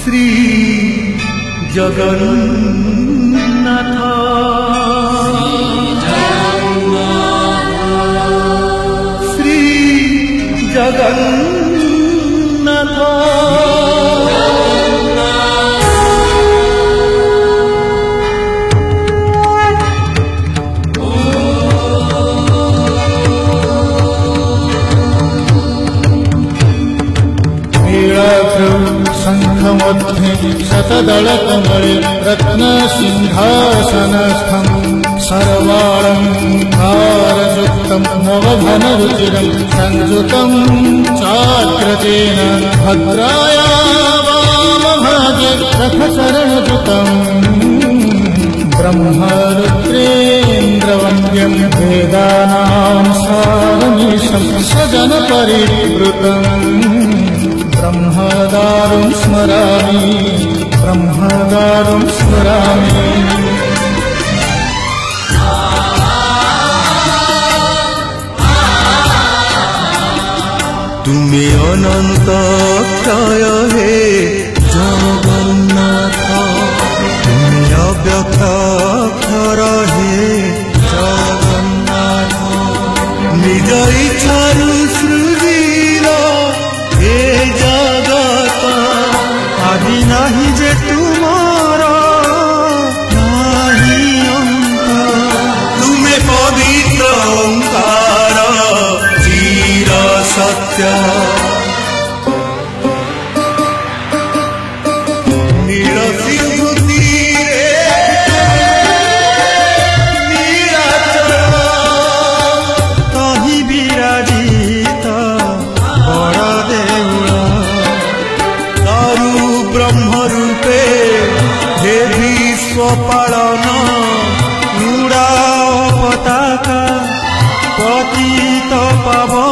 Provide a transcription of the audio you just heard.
श्री जगन्नाथ श्री जगन्नाथ शंखमध्ये शतदलकमले रत्नसिंहासनस्थं सर्वालङ्कारयुक्तं नवघनरुचिरं संयुतं चाग्रजेन भद्राया वामभागे रथचरणयुतं ब्रह्मरुद्रेन्द्रवन्द्यं वेदानां सारमीशं सजनपरिवृतम् ब्रह्मदारुं स्मरामि ब्रह्मदारुं स्मरामि। तुम्हें अनंत क्षय हे जगन्नाथ तुम्हें अव्यक्त अक्षर हे जगन्नाथ निज इच्छारु सृजिल हे जगत आदि नहीं जे तुमार नहीं अंत तुम्हें पवित्र ओंकार चिर सत्य नील सिंधु तीरे नीलाचल कहीं विराजित बड़ देउल दारु ब्रह्म रूपे हे विश्व पालन उड़ा पताका पतित पावन